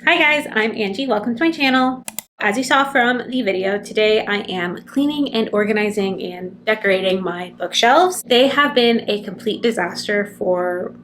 Hi guys, I'm Angie. Welcome to my channel. As you saw from the video, today I am cleaning and organizing and decorating my bookshelves. They have been a complete disaster for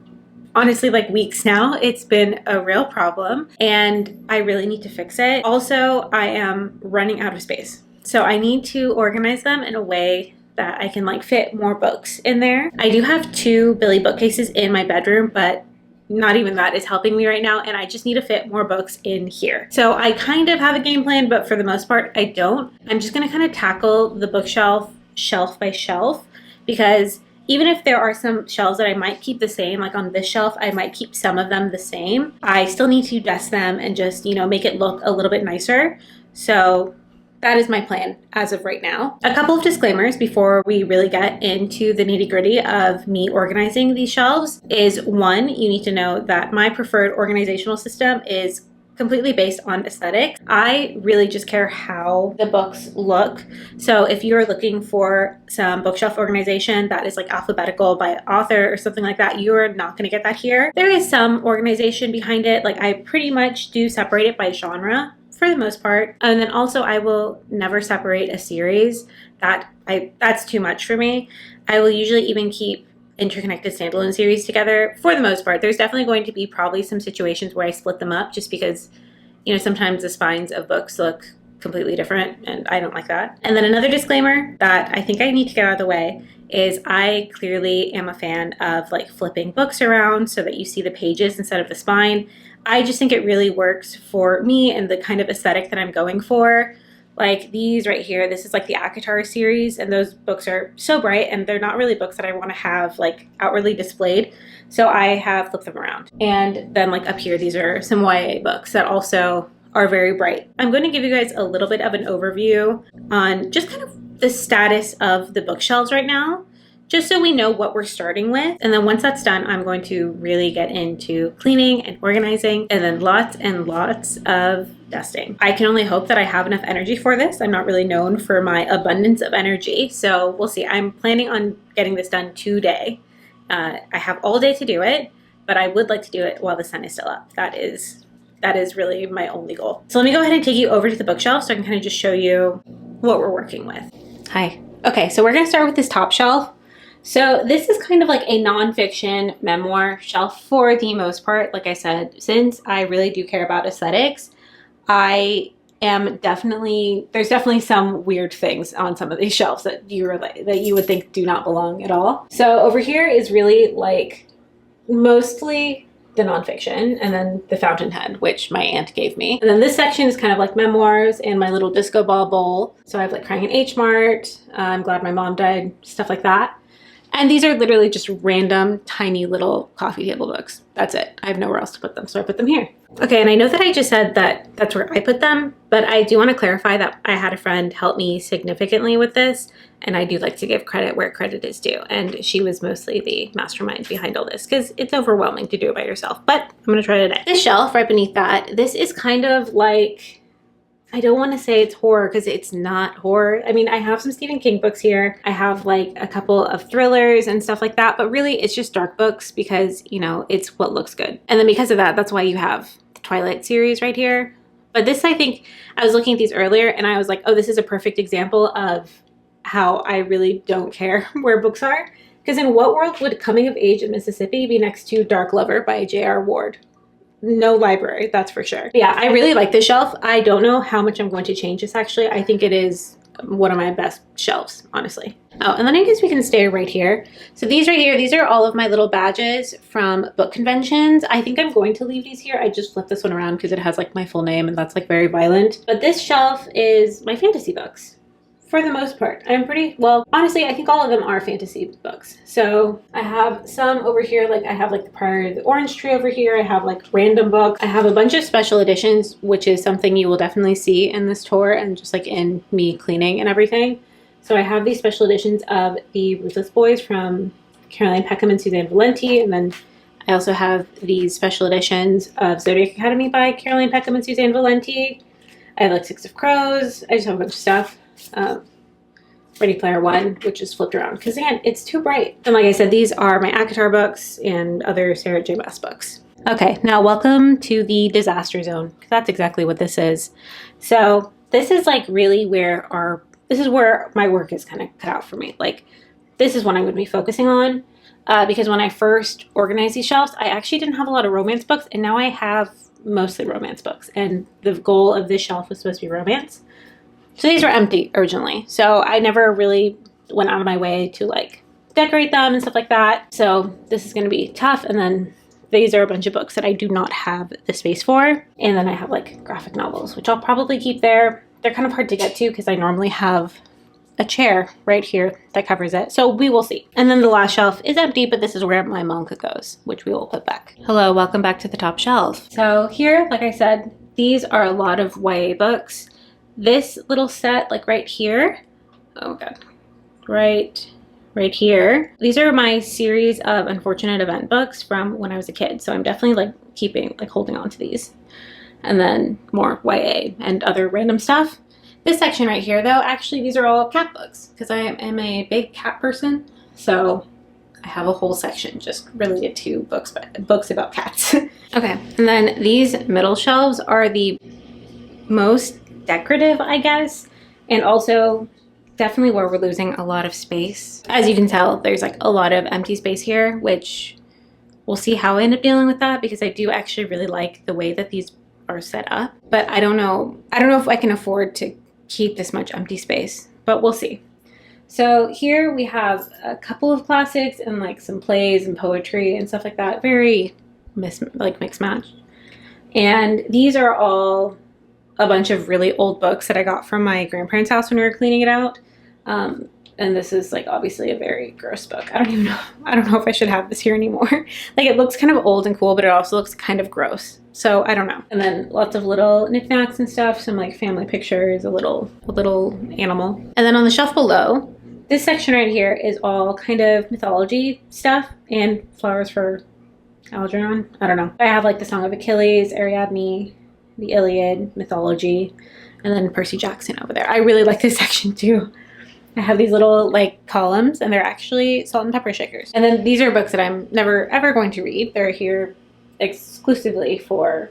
honestly like weeks now. It's been a real problem and I really need to fix it. Also, I am running out of space. So I need to organize them in a way that I can like fit more books in there. I do have two Billy bookcases in my bedroom, but not even that is helping me right now, and I just need to fit more books in here. So I kind of have a game plan, but for the most part I don't. I'm just going to kind of tackle the bookshelf shelf by shelf, because even if there are some shelves that I might keep the same, like on this shelf I might keep some of them the same, I still need to dust them and just, you know, make it look a little bit nicer. So that is my plan as of right now. A couple of disclaimers before we really get into the nitty-gritty of me organizing these shelves is, one, you need to know that my preferred organizational system is completely based on aesthetics. I really just care how the books look. So if you're looking for some bookshelf organization that is like alphabetical by author or something like that, you're not going to get that here. There is some organization behind it. Like I pretty much do separate it by genre for the most part. And then also I will never separate a series. That's too much for me. I will usually even keep interconnected standalone series together for the most part. There's definitely going to be probably some situations where I split them up just because, you know, sometimes the spines of books look completely different and I don't like that. And then another disclaimer that I think I need to get out of the way is I clearly am a fan of like flipping books around so that you see the pages instead of the spine. I just think it really works for me and the kind of aesthetic that I'm going for. Like these right here, this is like the ACOTAR series, and those books are so bright and they're not really books that I want to have like outwardly displayed. So I have flipped them around. And then like up here, these are some YA books that also are very bright. I'm going to give you guys a little bit of an overview on just kind of the status of the bookshelves right now, just so we know what we're starting with. And then once that's done, I'm going to really get into cleaning and organizing, and then lots and lots of dusting. I can only hope that I have enough energy for this. I'm not really known for my abundance of energy, so we'll see. I'm planning on getting this done today. I have all day to do it, but I would like to do it while the sun is still up. That is really my only goal. So let me go ahead and take you over to the bookshelf so I can kind of just show you what we're working with. Hi. Okay, so we're gonna start with this top shelf. So this is kind of like a nonfiction memoir shelf for the most part. Like I said, since I really do care about aesthetics, there's definitely some weird things on some of these shelves that you would think do not belong at all. So over here is really like mostly the nonfiction, and then the fountainhead, which my aunt gave me. And then this section is kind of like memoirs and my little disco ball bowl. So I have like Crying in H Mart, I'm Glad My Mom Died, stuff like that. And these are literally just random tiny little coffee table books. That's it. I have nowhere else to put them, so I put them here. Okay, and I know that I just said that that's where I put them, but I do want to clarify that I had a friend help me significantly with this, and I do like to give credit where credit is due. And she was mostly the mastermind behind all this because it's overwhelming to do it by yourself, but I'm going to try today. This shelf right beneath that, this is kind of like, I don't want to say it's horror because it's not horror. I mean, I have some Stephen King books here. I have like a couple of thrillers and stuff like that, but really it's just dark books because, you know, it's what looks good. And then because of that, that's why you have the Twilight series right here. But this, I think, I was looking at these earlier and I was like, oh, this is a perfect example of how I really don't care where books are. Because in what world would Coming of Age in Mississippi be next to Dark Lover by J.R. Ward? No library, that's for sure. But yeah, I really like this shelf. I don't know how much I'm going to change this actually. I think it is one of my best shelves, honestly. Oh, and then I guess we can stay right here. So these right here, these are all of my little badges from book conventions. I think I'm going to leave these here. I just flipped this one around because it has like my full name and that's like very violent. But this shelf is my fantasy books. For the most part, honestly, I think all of them are fantasy books. So I have some over here, like I have like the Priory of the Orange Tree over here. I have like random books. I have a bunch of special editions, which is something you will definitely see in this tour and just like in me cleaning and everything. So I have these special editions of The Ruthless Boys from Caroline Peckham and Suzanne Valenti. And then I also have these special editions of Zodiac Academy by Caroline Peckham and Suzanne Valenti. I have like Six of Crows. I just have a bunch of stuff. Ready Player One, which is flipped around because again, it's too bright. And like I said, these are my ACOTAR books and other Sarah J. Maas books. Okay, now welcome to the disaster zone. That's exactly what this is. So this is like really where this is where my work is kind of cut out for me. Like this is what I'm going to be focusing on because when I first organized these shelves, I actually didn't have a lot of romance books, and now I have mostly romance books. And the goal of this shelf was supposed to be romance. So these were empty originally. So I never really went out of my way to like decorate them and stuff like that. So this is going to be tough. And then these are a bunch of books that I do not have the space for. And then I have like graphic novels, which I'll probably keep there. They're kind of hard to get to because I normally have a chair right here that covers it. So we will see. And then the last shelf is empty, but this is where my manga goes, which we will put back. Hello, welcome back to the top shelf. So here, like I said, these are a lot of YA books. This little set, like right here, oh god, right here. These are my series of unfortunate event books from when I was a kid. So I'm definitely like holding on to these. And then more YA and other random stuff. This section right here though, actually these are all cat books because I am a big cat person. So I have a whole section just related to books about cats. Okay, and then these middle shelves are the most decorative, I guess, and also definitely where we're losing a lot of space. As you can tell, there's like a lot of empty space here, which we'll see how I end up dealing with that because I do actually really like the way that these are set up. But I don't know if I can afford to keep this much empty space, but we'll see. So here we have a couple of classics and like some plays and poetry and stuff like that. Very mixed match. And these are all a bunch of really old books that I got from my grandparents' house when we were cleaning it out. And this is like obviously a very gross book. I don't know if I should have this here anymore. Like it looks kind of old and cool, but it also looks kind of gross. So I don't know. And then lots of little knickknacks and stuff, some like family pictures, a little animal. And then on the shelf below, this section right here is all kind of mythology stuff and flowers for Algernon. I don't know. I have like the Song of Achilles, Ariadne, the Iliad, mythology, and then Percy Jackson over there. I really like this section too. I have these little like columns and they're actually salt and pepper shakers. And then these are books that I'm never ever going to read. They're here exclusively for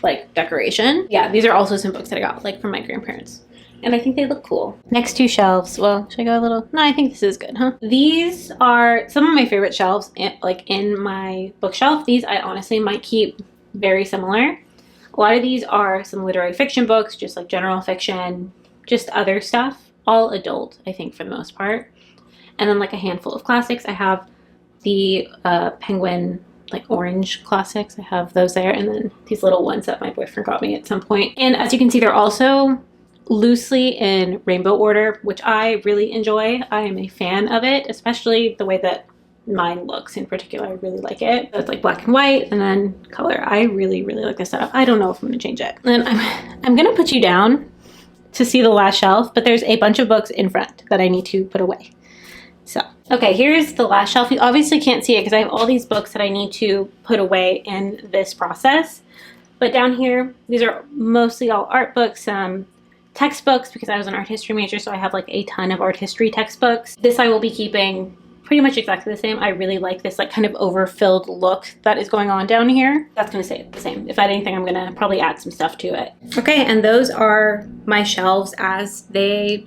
like decoration. Yeah, these are also some books that I got like from my grandparents. And I think they look cool. Next two shelves. Well, should I go a little? No, I think this is good, huh? These are some of my favorite shelves in my bookshelf. These I honestly might keep very similar. A lot of these are some literary fiction books, just like general fiction, just other stuff, all adult, I think, for the most part. And then like a handful of classics. I have the Penguin, like orange classics. I have those there. And then these little ones that my boyfriend got me at some point. And as you can see, they're also loosely in rainbow order, which I really enjoy. I am a fan of it, especially the way that mine looks in particular. I really like it. It's like black and white and then color. I really like this setup. I don't know if I'm gonna change it. And I'm gonna put you down to see the last shelf, but there's a bunch of books in front that I need to put away. So, okay, here's the last shelf. You obviously can't see it because I have all these books that I need to put away in this process. But down here, these are mostly all art books, textbooks because I was an art history major, so I have like a ton of art history textbooks. This I will be keeping pretty much exactly the same. I really like this like kind of overfilled look that is going on down here. That's gonna stay the same. If anything, I'm gonna probably add some stuff to it. Okay, and those are my shelves as they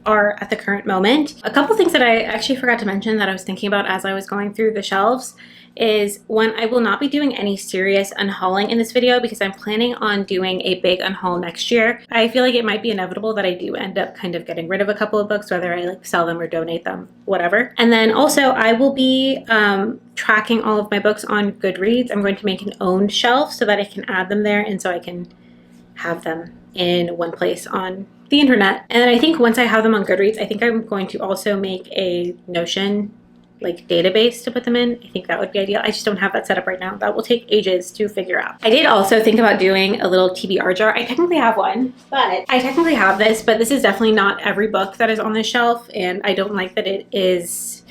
are at the current moment. A couple things that I actually forgot to mention that I was thinking about as I was going through the shelves is one, I will not be doing any serious unhauling in this video because I'm planning on doing a big unhaul next year. I feel like it might be inevitable that I do end up kind of getting rid of a couple of books, whether I like sell them or donate them, whatever. And then also I will be tracking all of my books on Goodreads. I'm going to make an owned shelf so that I can add them there and so I can have them in one place on the internet. And then I think once I have them on Goodreads, I think I'm going to also make a Notion like database to put them in. I think that would be ideal. I just don't have that set up right now. That will take ages to figure out. I did also think about doing a little TBR jar. I technically have one, but I technically have this, but this is definitely not every book that is on this shelf, and I don't like that it is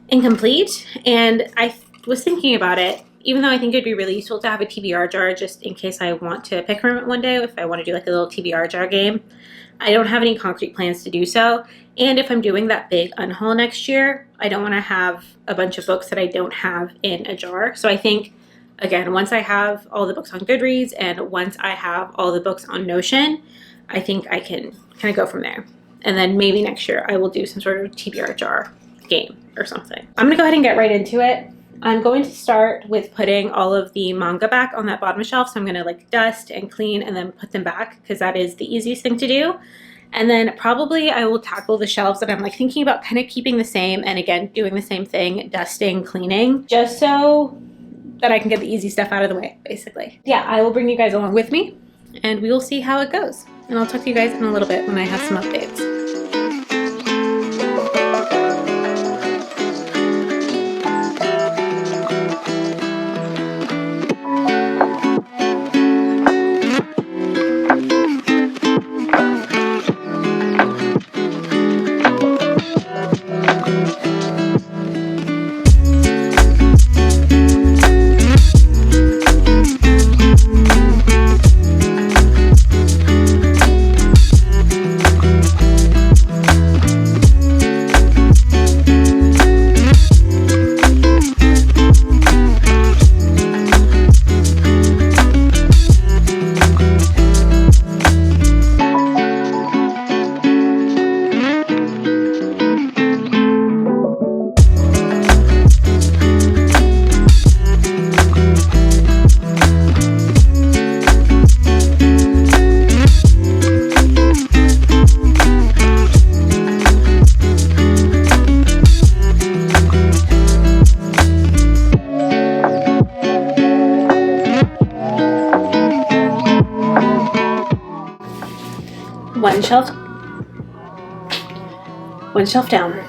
incomplete. And I was thinking about it, even though I think it'd be really useful to have a TBR jar just in case I want to pick from it one day, if I want to do like a little TBR jar game. I don't have any concrete plans to do so. And if I'm doing that big unhaul next year, I don't want to have a bunch of books that I don't have in a jar. So I think again, once I have all the books on Goodreads and once I have all the books on Notion, I think I can kind of go from there. And then maybe next year I will do some sort of TBR jar game or something. I'm gonna go ahead and get right into it. I'm going to start with putting all of the manga back on that bottom shelf. So I'm gonna like dust and clean and then put them back because that is the easiest thing to do. And then probably I will tackle the shelves that I'm like thinking about kind of keeping the same, and again, doing the same thing, dusting, cleaning, just so that I can get the easy stuff out of the way, basically. Yeah, I will bring you guys along with me and we will see how it goes. And I'll talk to you guys in a little bit when I have some updates. One shelf down.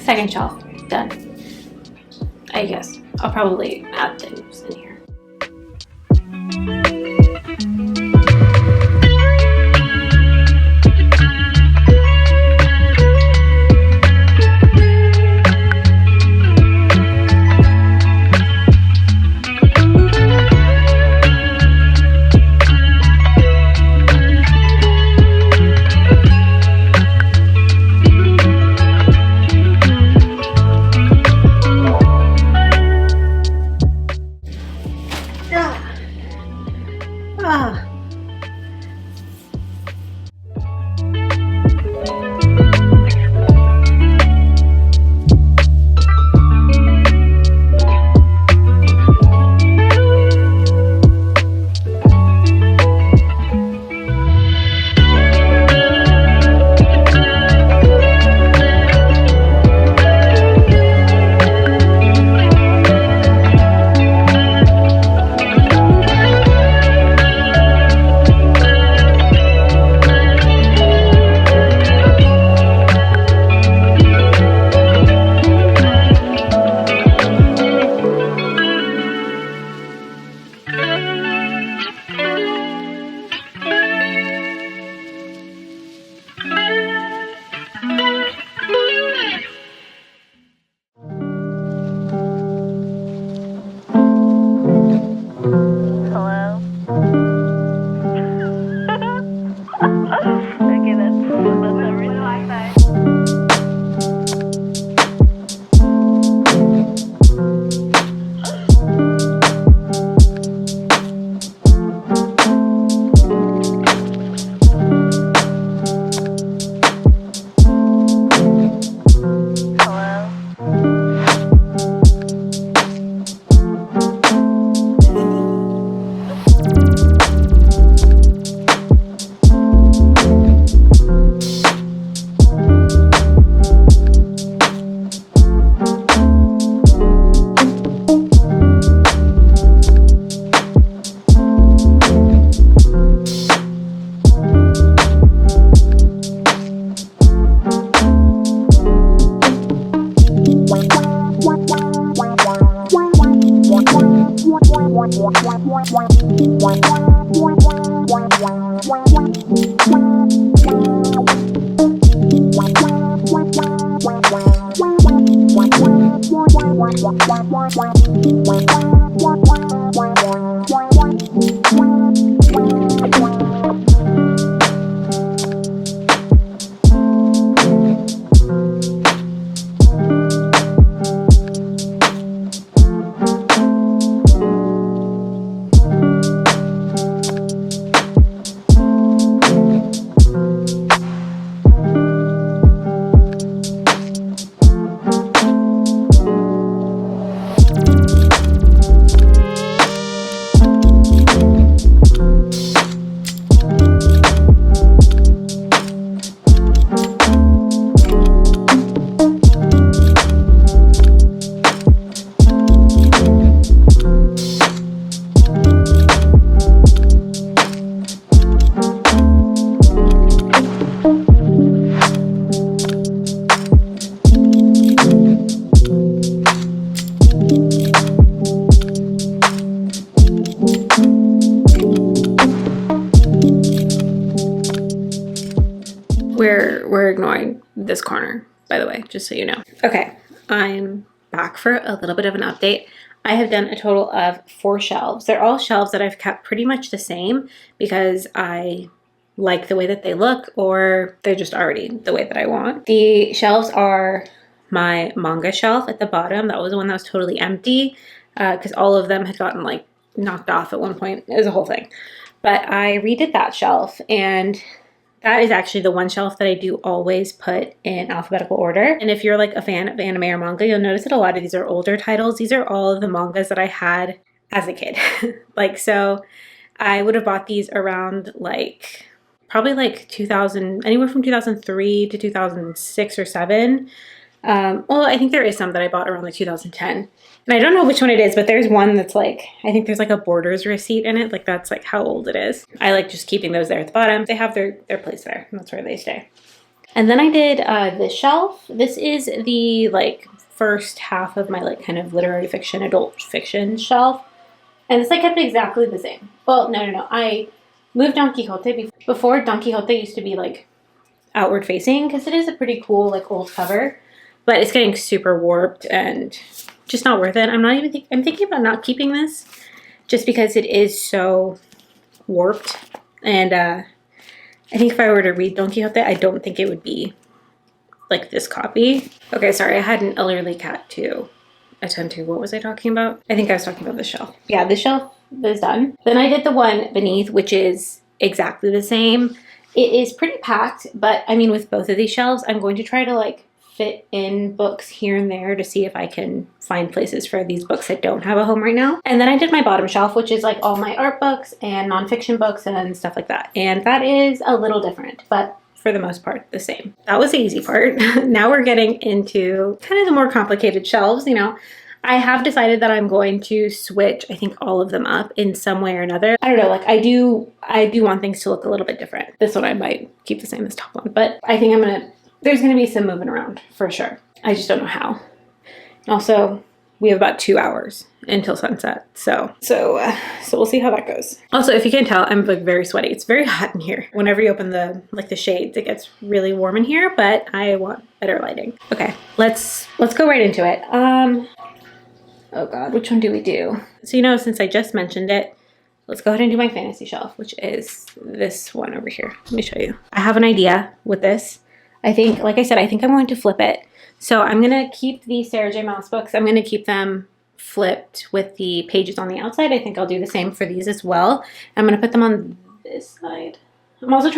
Second shelf, done. I guess I'll probably add things in here. We're ignoring this corner, by the way, just so you know. Okay, I'm back for a little bit of an update. I have done a total of 4 shelves. They're all shelves that I've kept pretty much the same because I like the way that they look, or they're just already the way that I want. The shelves are my manga shelf at the bottom. That was the one that was totally empty because all of them had gotten like knocked off at one point. It was a whole thing. But I redid that shelf, and that is actually the one shelf that I do always put in alphabetical order. And if you're like a fan of anime or manga, you'll notice that a lot of these are older titles. These are all of the mangas that I had as a kid. Like, so I would have bought these around like, probably like 2000, anywhere from 2003 to 2006 or 7. Well, I think there is some that I bought around like 2010. And I don't know which one it is, but there's one that's like, I think there's like a Borders receipt in it. Like that's like how old it is. I like just keeping those there at the bottom. They have their place there, and that's where they stay. And then I did this shelf. This is the like first half of my like kind of literary fiction, adult fiction shelf. And it's like kept exactly the same. Well, no. I moved Don Quixote before. Don Quixote used to be like outward facing because it is a pretty cool like old cover, but it's getting super warped and just not worth it. I'm thinking about not keeping this just because it is so warped. And I think if I were to read Don Quixote, I don't think it would be like this copy. Okay, sorry, I had an elderly cat to attend to. What was I talking about? I think I was talking about the shelf. Yeah, the shelf is done. Then I did the one beneath, which is exactly the same. It is pretty packed, but I mean, with both of these shelves, I'm going to try to like fit in books here and there to see if I can find places for these books that don't have a home right now. And then I did my bottom shelf, which is like all my art books and nonfiction books and stuff like that. And that is a little different, but for the most part, the same. That was the easy part. Now we're getting into kind of the more complicated shelves. You know, I have decided that I'm going to switch, I think, all of them up in some way or another. I don't know, like I do want things to look a little bit different. This one I might keep the same as top one, but I think there's gonna be some moving around for sure. I just don't know how. Also, we have about 2 hours until sunset. So we'll see how that goes. Also, if you can tell, I'm like very sweaty. It's very hot in here. Whenever you open the shades, it gets really warm in here, but I want better lighting. Okay, let's go right into it. Oh God, which one do we do? So, you know, since I just mentioned it, let's go ahead and do my fantasy shelf, which is this one over here. Let me show you. I have an idea with this. I think, like I said, I think I'm going to flip it. So I'm going to keep the Sarah J. Maas books. I'm going to keep them flipped with the pages on the outside. I think I'll do the same for these as well. I'm going to put them on this side. I'm also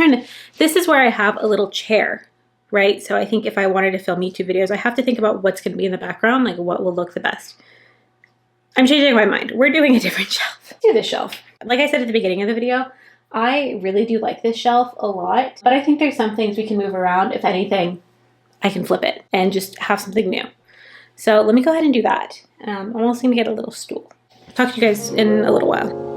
this is where I have a little chair, right? So I think if I wanted to film YouTube videos, I have to think about what's going to be in the background, like what will look the best. I'm changing my mind. We're doing a different shelf. Let's do this shelf. Like I said at the beginning of the video, I really do like this shelf a lot, but I think there's some things we can move around. If anything, I can flip it and just have something new. So let me go ahead and do that. I'm also gonna get a little stool. Talk to you guys in a little while.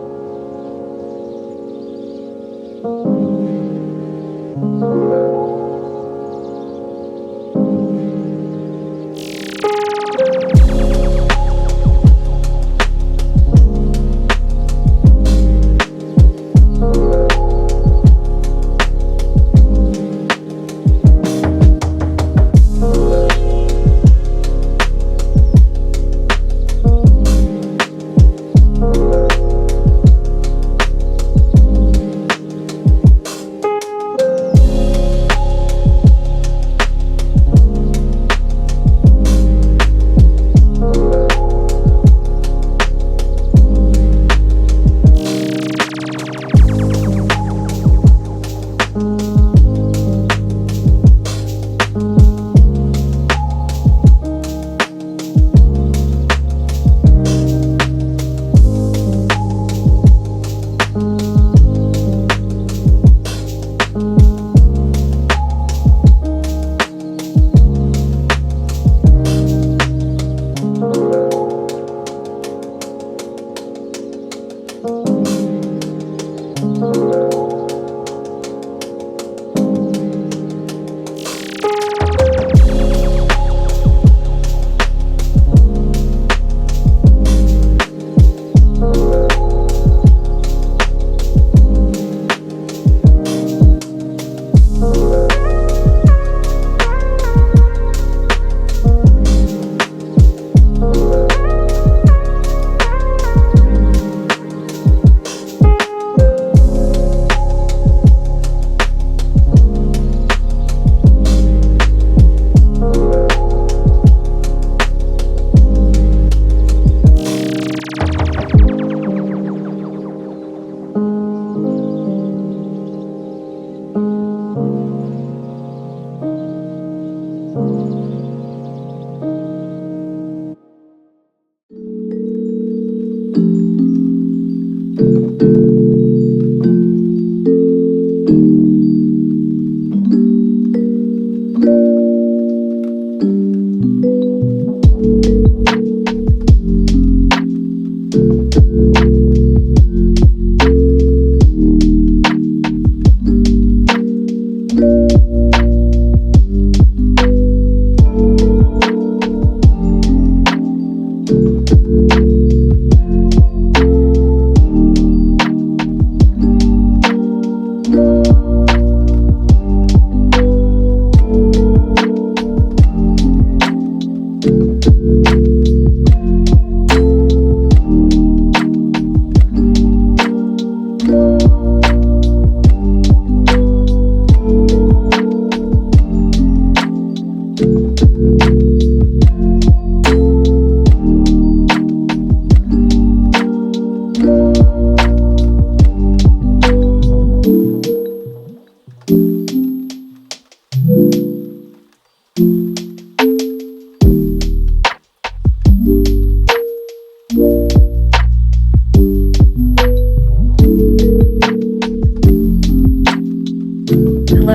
Hello,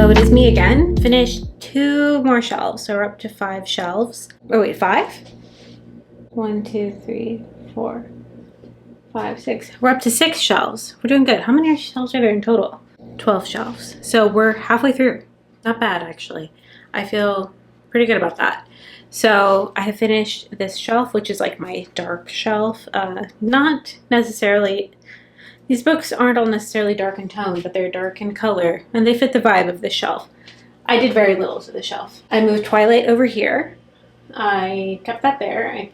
it is me again. Finished 2 more shelves, so we're up to 5 shelves. Oh wait, 5? 1, 2, 3, 4, 5, 6. We're up to 6 shelves. We're doing good. How many shelves are there in total? 12 shelves. So we're halfway through. Not bad, actually. I feel pretty good about that. So I have finished this shelf, which is like my dark shelf. Not necessarily... These books aren't all necessarily dark in tone, but they're dark in color, and they fit the vibe of the shelf. I did very little to the shelf. I moved Twilight over here. I kept that there. I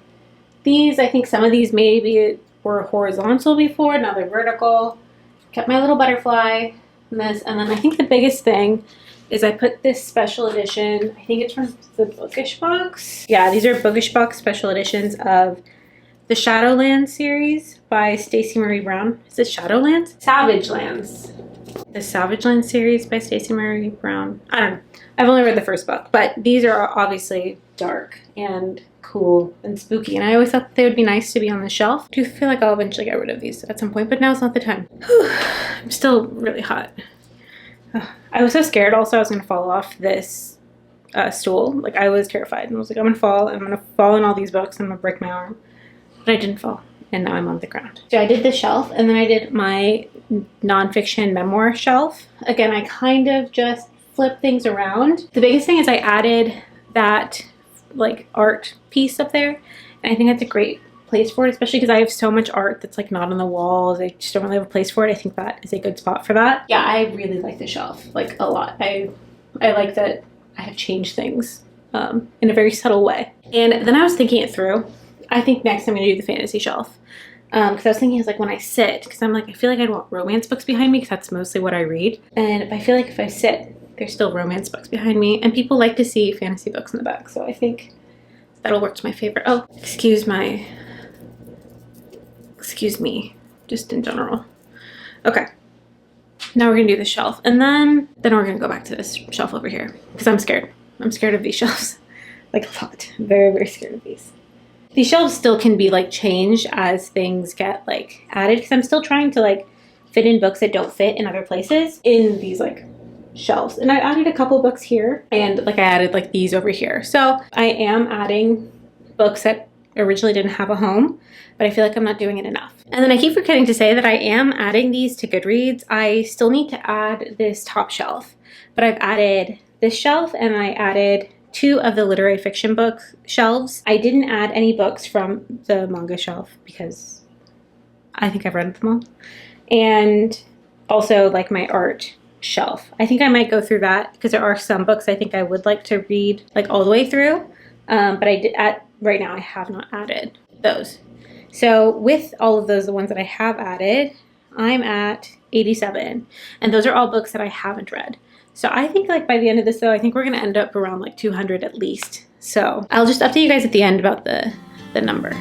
think some of these maybe were horizontal before, now they're vertical. Kept my little butterfly, and this, and then I think the biggest thing is I put this special edition, I think it's from the Bookish Box. Yeah, these are Bookish Box special editions of the Shadowlands series by Stacey Marie Brown. Is it Shadowlands? Savage Lands. The Savage Lands series by Stacey Marie Brown. I don't know. I've only read the first book, but these are obviously dark and cool and spooky, and I always thought they would be nice to be on the shelf. I do feel like I'll eventually get rid of these at some point, but now's not the time. Whew. I'm still really hot. Ugh. I was so scared also I was going to fall off this stool. Like, I was terrified, and I was like, I'm going to fall in all these books, I'm going to break my arm. But I didn't fall, and now I'm on the ground. So I did the shelf, and then I did my nonfiction memoir shelf. Again, I kind of just flipped things around. The biggest thing is I added that like art piece up there, and I think that's a great place for it, especially because I have so much art that's like not on the walls. I just don't really have a place for it. I think that is a good spot for that. Yeah, I really like the shelf, like a lot. I like that I have changed things in a very subtle way. And then I was thinking it through. I think next I'm going to do the fantasy shelf. Because I was thinking, like, when I sit, because I'm like, I feel like I'd want romance books behind me because that's mostly what I read. And I feel like if I sit, there's still romance books behind me. And people like to see fantasy books in the back. So I think that'll work to my favorite. Oh, excuse me, just in general. Okay. Now we're going to do the shelf. And then we're going to go back to this shelf over here. Because I'm scared. I'm scared of these shelves. Like, a lot. I'm very, very scared of these. These shelves still can be like changed as things get like added, because I'm still trying to like fit in books that don't fit in other places in these like shelves. And I added a couple books here, and like I added like these over here. So I am adding books that originally didn't have a home, but I feel like I'm not doing it enough. And then I keep forgetting to say that I am adding these to Goodreads. I still need to add this top shelf, but I've added this shelf, and I added 2 of the literary fiction book shelves. I didn't add any books from the manga shelf because I think I've read them all. And also like my art shelf. I think I might go through that because there are some books I think I would like to read like all the way through. But right now I have not added those. So with all of those, the ones that I have added, I'm at 87. And those are all books that I haven't read. So I think like by the end of this though, I think we're going to end up around like 200 at least. So I'll just update you guys at the end about the number.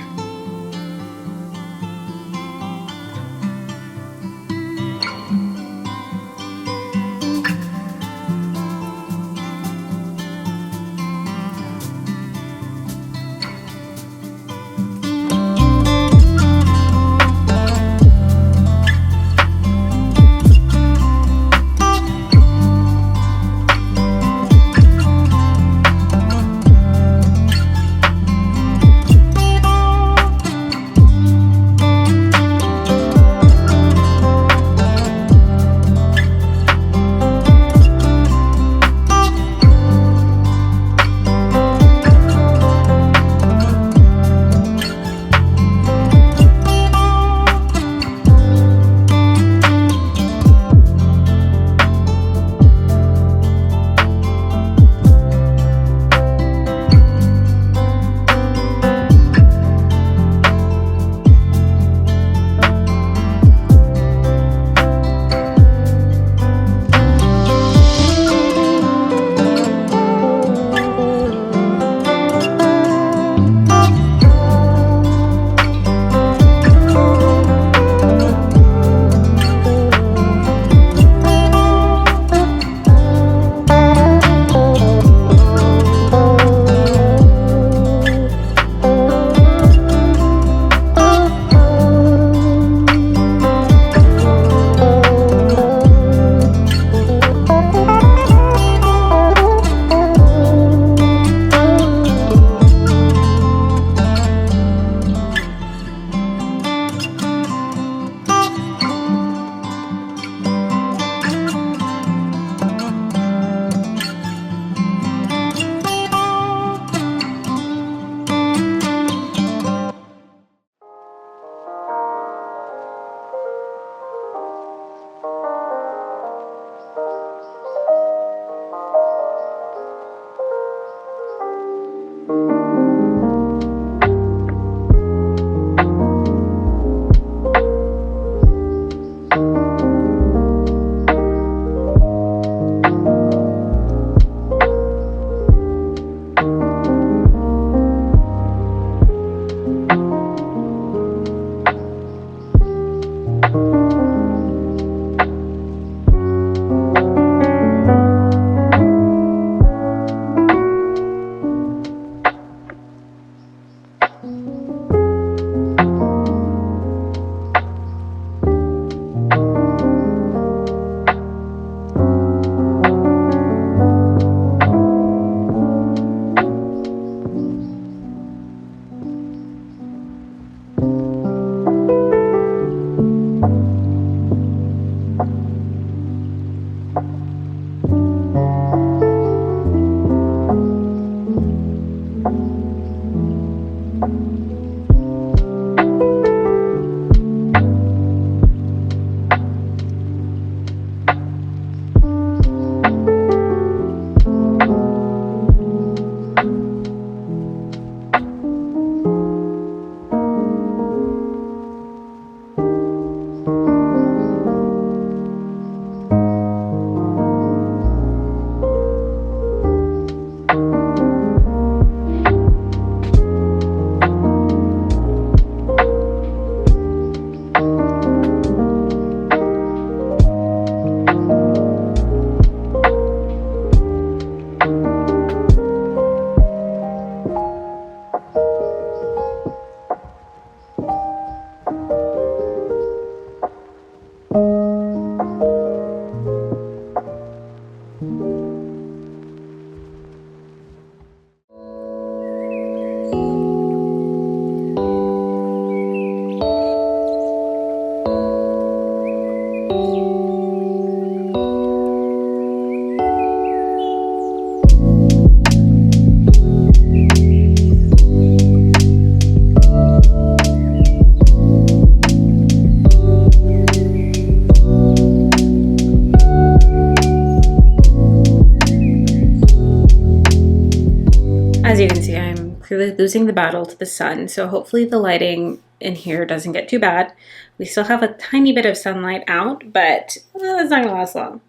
As you can see, I'm clearly losing the battle to the sun, so hopefully the lighting in here doesn't get too bad. We still have a tiny bit of sunlight out, but it's not gonna last long.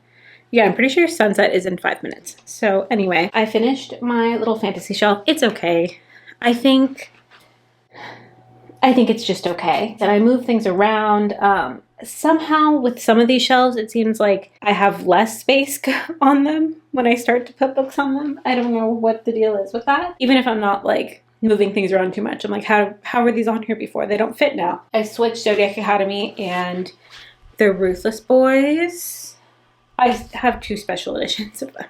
Yeah, I'm pretty sure sunset is in 5 minutes. So anyway, I finished my little fantasy shelf. It's okay. I think it's just okay. That I move things around. Somehow with some of these shelves, it seems like I have less space on them when I start to put books on them. I don't know what the deal is with that. Even if I'm not like moving things around too much, I'm like, how were these on here before? They don't fit now. I switched Zodiac Academy and the Ruthless Boys. I have 2 special editions of them.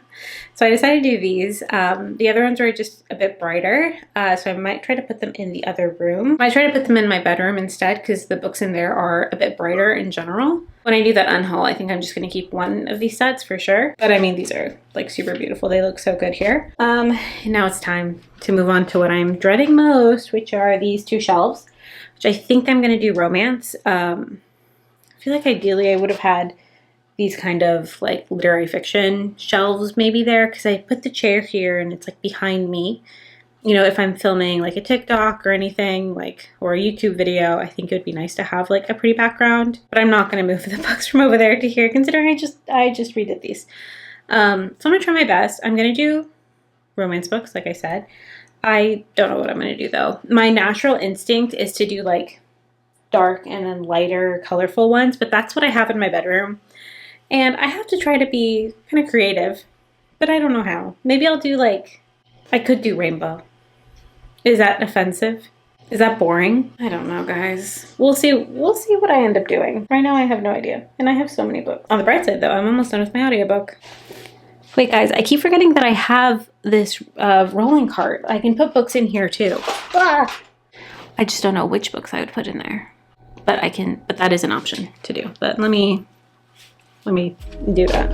So I decided to do these. The other ones are just a bit brighter, so I might try to put them in the other room. I try to put them in my bedroom instead because the books in there are a bit brighter in general. When I do that unhaul, I think I'm just going to keep one of these sets for sure. But I mean, these are like super beautiful. They look so good here. Now it's time to move on to what I'm dreading most, which are these 2 shelves, which I think I'm going to do romance. I feel like ideally I would have had these kind of like literary fiction shelves maybe there, because I put the chair here and it's like behind me. You know, if I'm filming like a TikTok or anything, like, or a YouTube video, I think it would be nice to have like a pretty background. But I'm not going to move the books from over there to here, considering I just redid these. So I'm going to try my best. I'm going to do romance books, like I said. I don't know what I'm going to do though. My natural instinct is to do like dark and then lighter, colorful ones, but that's what I have in my bedroom. And I have to try to be kind of creative, but I don't know how. Maybe I'll do like, I could do rainbow. Is that offensive? Is that boring? I don't know, guys. We'll see what I end up doing. Right now I have no idea. And I have so many books. On the bright side though, I'm almost done with my audiobook. Wait guys, I keep forgetting that I have this rolling cart. I can put books in here too. Ah! I just don't know which books I would put in there. But that is an option to do. But let me do that.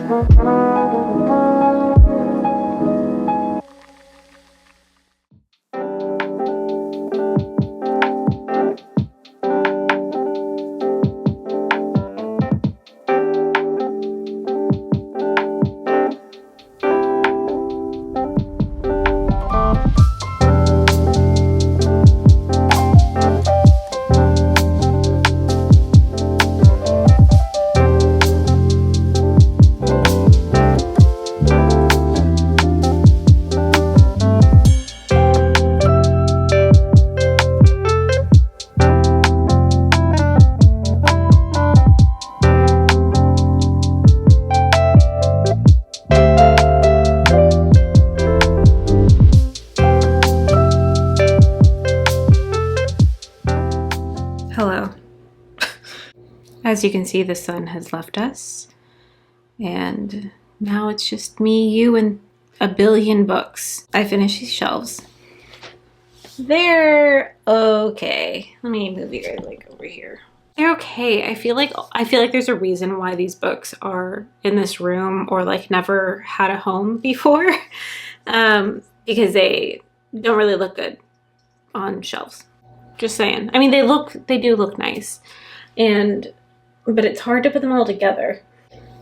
Hello. As you can see, the sun has left us, and now it's just me, you, and a billion books. I finished these shelves. They're okay. Let me move you guys like over here. They're okay. I feel like there's a reason why these books are in this room or like never had a home before, because they don't really look good on shelves. Just saying. I mean, they do look nice, but it's hard to put them all together.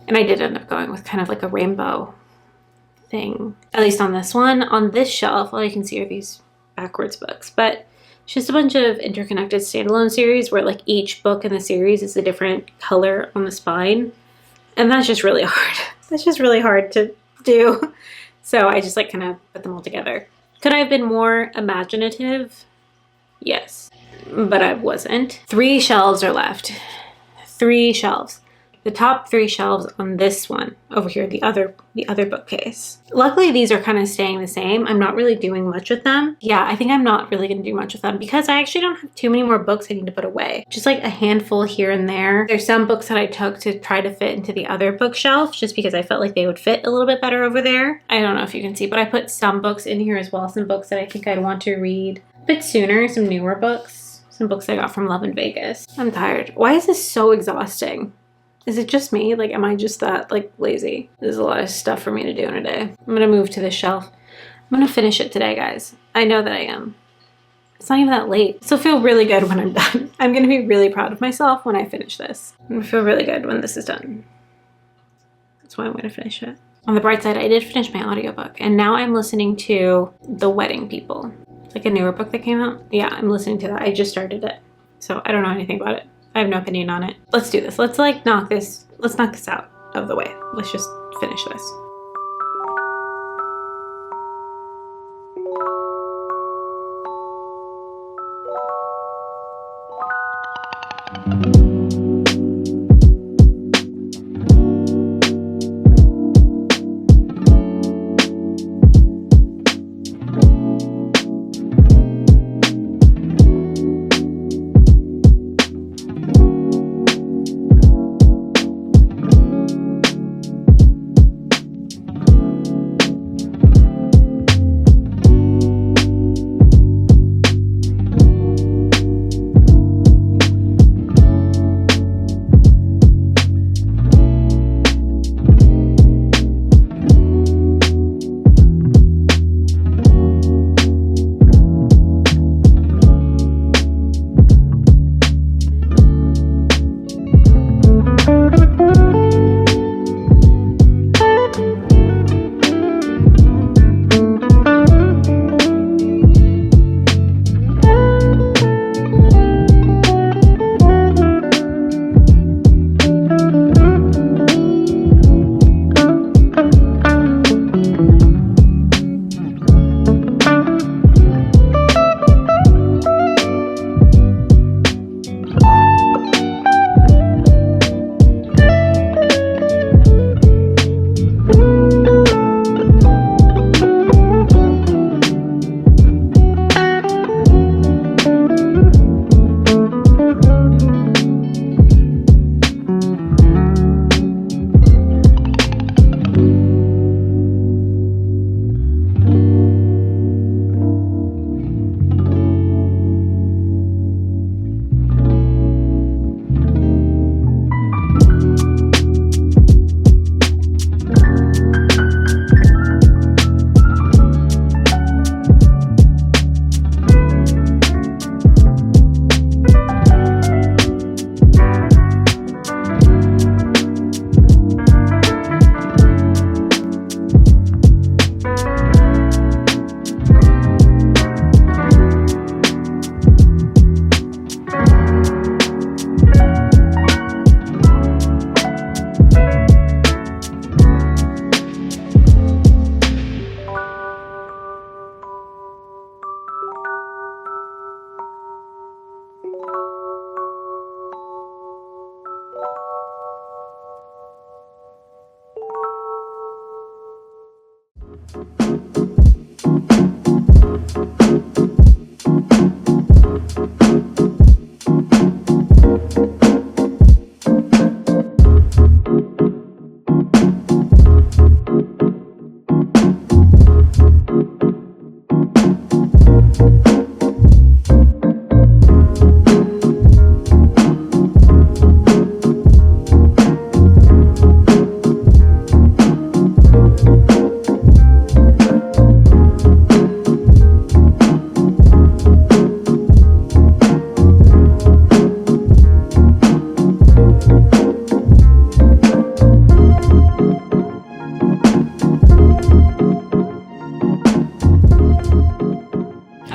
And I did end up going with kind of like a rainbow thing, at least on this one. On this shelf, all you can see are these backwards books, but it's just a bunch of interconnected standalone series where like each book in the series is a different color on the spine. And that's just really hard. That's just really hard to do. So I just like kind of put them all together. Could I have been more imaginative? Yes, but I wasn't. 3 shelves are left. 3 shelves. The top 3 shelves on this one over here, the other bookcase. Luckily, these are kind of staying the same. I'm not really doing much with them. Yeah, I think I'm not really going to do much with them because I actually don't have too many more books I need to put away. Just like a handful here and there. There's some books that I took to try to fit into the other bookshelf just because I felt like they would fit a little bit better over there. I don't know if you can see, but I put some books in here as well. Some books that I think I'd want to read a bit sooner, some newer books. Some books I got from Love in Vegas. I'm tired. Why is this so exhausting? Is it just me? Like, am I just that, like, lazy? There's a lot of stuff for me to do in a day. I'm gonna move to this shelf. I'm gonna finish it today, guys. I know that I am. It's not even that late. So feel really good when I'm done. I'm gonna be really proud of myself when I finish this. I'm gonna feel really good when this is done. That's why I'm gonna finish it. On the bright side, I did finish my audiobook, and now I'm listening to The Wedding People. Like a newer book that came out. Yeah, I'm listening to that. I just started it. So I don't know anything about it. I have no opinion on it. Let's do this. Let's knock this out of the way. Let's just finish this.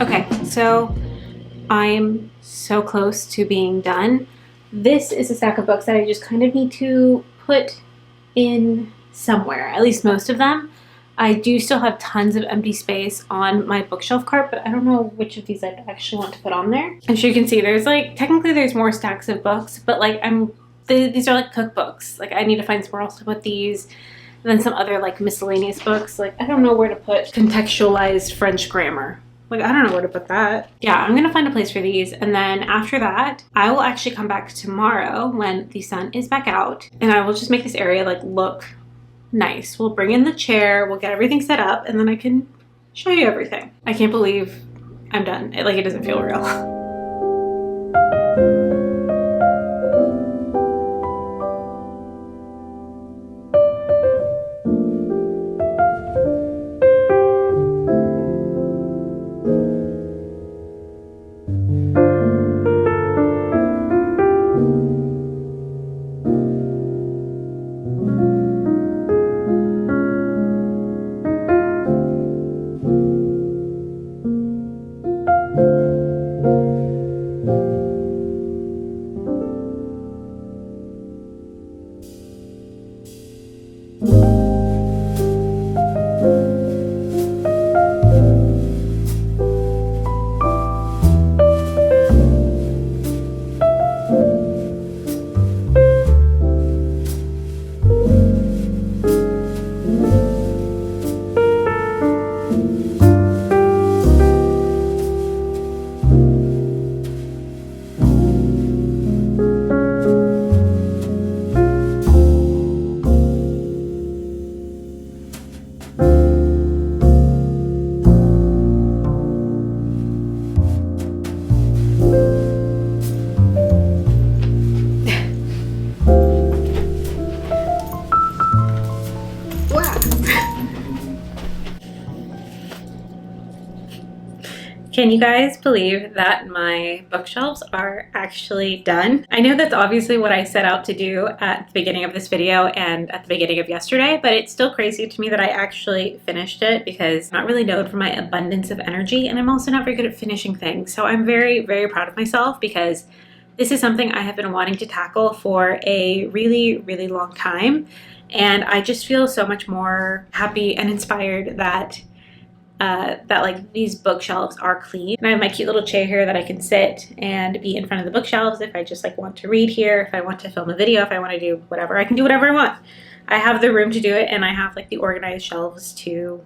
Okay, so I'm so close to being done. This is a stack of books that I just kind of need to put in somewhere, at least most of them. I do still have tons of empty space on my bookshelf cart, but I don't know which of these I actually want to put on there. As you can see, there's like, technically there's more stacks of books, but like these are like cookbooks. Like I need to find somewhere else to put these. And then some other like miscellaneous books. Like I don't know where to put contextualized French grammar. Like, I don't know where to put that. Yeah, I'm gonna find a place for these. And then after that, I will actually come back tomorrow when the sun is back out. And I will just make this area like look nice. We'll bring in the chair, we'll get everything set up, and then I can show you everything. I can't believe I'm done. It doesn't feel real. Can you guys believe that my bookshelves are actually done? I know that's obviously what I set out to do at the beginning of this video and at the beginning of yesterday, but it's still crazy to me that I actually finished it because I'm not really known for my abundance of energy, and I'm also not very good at finishing things. So I'm very, very proud of myself because this is something I have been wanting to tackle for a really, really long time. And I just feel so much more happy and inspired that like these bookshelves are clean. And I have my cute little chair here that I can sit and be in front of the bookshelves if I just like want to read here, if I want to film a video, if I want to do whatever. I can do whatever I want. I have the room to do it, and I have like the organized shelves to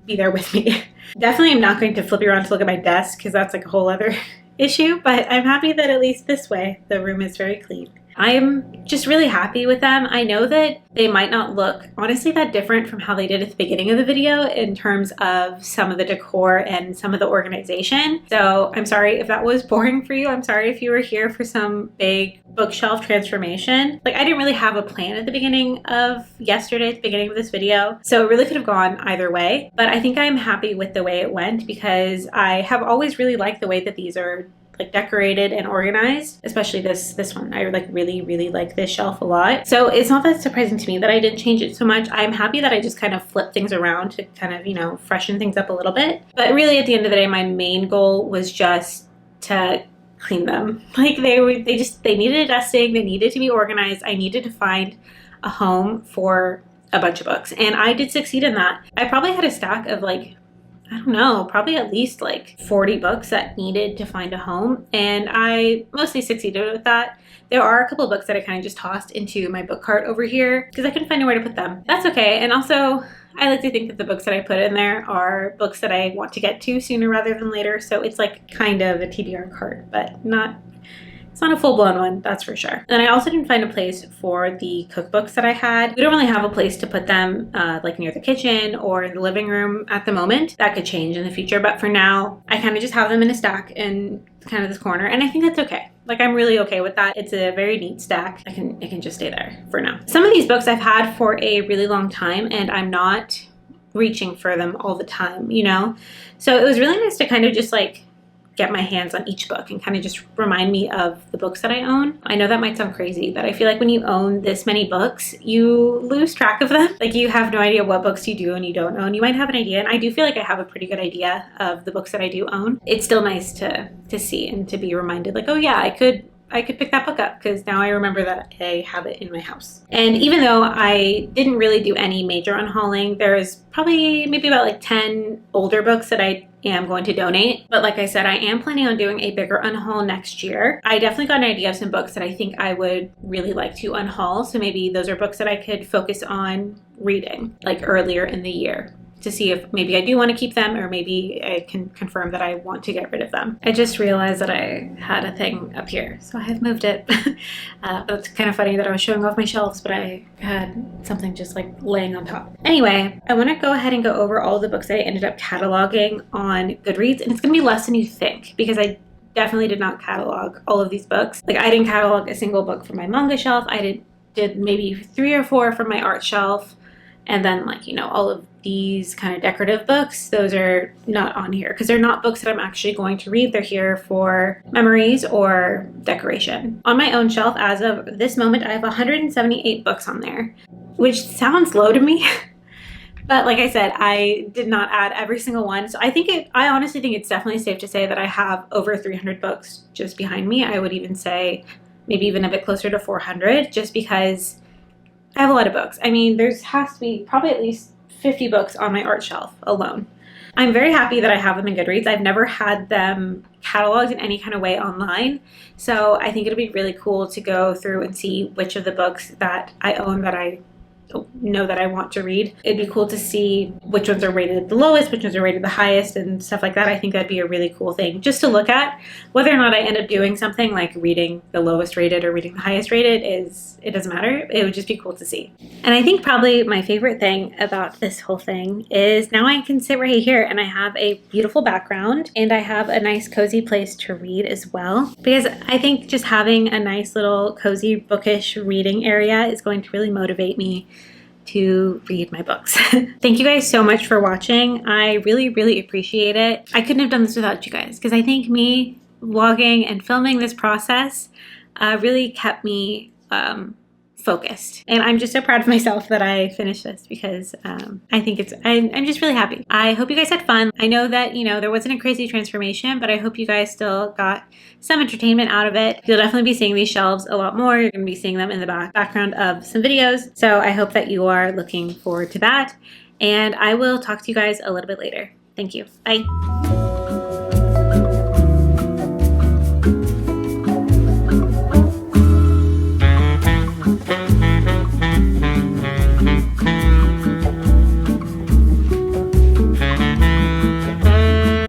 be there with me. Definitely am not going to flip you around to look at my desk because that's like a whole other issue, but I'm happy that at least this way the room is very clean. I'm just really happy with them. I know that they might not look honestly that different from how they did at the beginning of the video in terms of some of the decor and some of the organization. So I'm sorry if that was boring for you. I'm sorry if you were here for some big bookshelf transformation. Like I didn't really have a plan at the beginning of yesterday, at the beginning of this video. So it really could have gone either way. But I think I'm happy with the way it went because I have always really liked the way that these are like decorated and organized, especially this one. I like really like this shelf a lot. So it's not that surprising to me that I didn't change it so much. I'm happy that I just kind of flipped things around to kind of, you know, freshen things up a little bit. But really at the end of the day, my main goal was just to clean them. Like they needed a dusting, they needed to be organized. I needed to find a home for a bunch of books, and I did succeed in that. I probably had a stack of like I don't know, probably at least like 40 books that needed to find a home, and I mostly succeeded with that. There are a couple of books that I kind of just tossed into my book cart over here because I couldn't find anywhere to put them. That's okay. And also, I like to think that the books that I put in there are books that I want to get to sooner rather than later. So it's like kind of a TBR cart, but it's not a full-blown one, that's for sure. And I also didn't find a place for the cookbooks that I had. We don't really have a place to put them like near the kitchen or in the living room at the moment. That could change in the future, but for now, I kind of just have them in a stack in kind of this corner, and I think that's okay. Like, I'm really okay with that. It's a very neat stack. It can just stay there for now. Some of these books I've had for a really long time, and I'm not reaching for them all the time, you know? So it was really nice to kind of just like get my hands on each book and kind of just remind me of the books that I own. I know that might sound crazy, but I feel like when you own this many books, you lose track of them. Like, you have no idea what books you do and you don't own. You might have an idea, and I do feel like I have a pretty good idea of the books that I do own. It's still nice to see and to be reminded, like, oh yeah, I could pick that book up because now I remember that I have it in my house. And even though I didn't really do any major unhauling, there's probably maybe about like 10 older books that I am going to donate. But like I said, I am planning on doing a bigger unhaul next year. I definitely got an idea of some books that I think I would really like to unhaul. So maybe those are books that I could focus on reading like earlier in the year, to see if maybe I do want to keep them, or maybe I can confirm that I want to get rid of them. I just realized that I had a thing up here, so I have moved it. It's kind of funny that I was showing off my shelves, but I had something just like laying on top. Anyway, I want to go ahead and go over all the books that I ended up cataloging on Goodreads, and it's going to be less than you think because I definitely did not catalog all of these books. Like, I didn't catalog a single book from my manga shelf. I did maybe 3 or 4 from my art shelf. And then, like, you know, all of these kind of decorative books, those are not on here because they're not books that I'm actually going to read. They're here for memories or decoration. On my own shelf, as of this moment, I have 178 books on there, which sounds low to me. But like I said, I did not add every single one. So I honestly think it's definitely safe to say that I have over 300 books just behind me. I would even say maybe even a bit closer to 400, just because I have a lot of books. I mean, has to be probably at least 50 books on my art shelf alone. I'm very happy that I have them in Goodreads. I've never had them cataloged in any kind of way online. So I think it'll be really cool to go through and see which of the books that I own that I know that I want to read. It'd be cool to see which ones are rated the lowest, which ones are rated the highest, and stuff like that. I think that'd be a really cool thing just to look at. Whether or not I end up doing something like reading the lowest rated or reading the highest rated, it doesn't matter. It would just be cool to see. And I think probably my favorite thing about this whole thing is now I can sit right here and I have a beautiful background and I have a nice cozy place to read as well, because I think just having a nice little cozy bookish reading area is going to really motivate me to read my books. Thank you guys so much for watching. I really, really appreciate it. I couldn't have done this without you guys, because I think me vlogging and filming this process really kept me focused. And I'm just so proud of myself that I finished this, because I think I'm just really happy. I hope you guys had fun. I know that, you know, there wasn't a crazy transformation, but I hope you guys still got some entertainment out of it. You'll definitely be seeing these shelves a lot more. You're going to be seeing them in the background of some videos. So I hope that you are looking forward to that. And I will talk to you guys a little bit later. Thank you. Bye.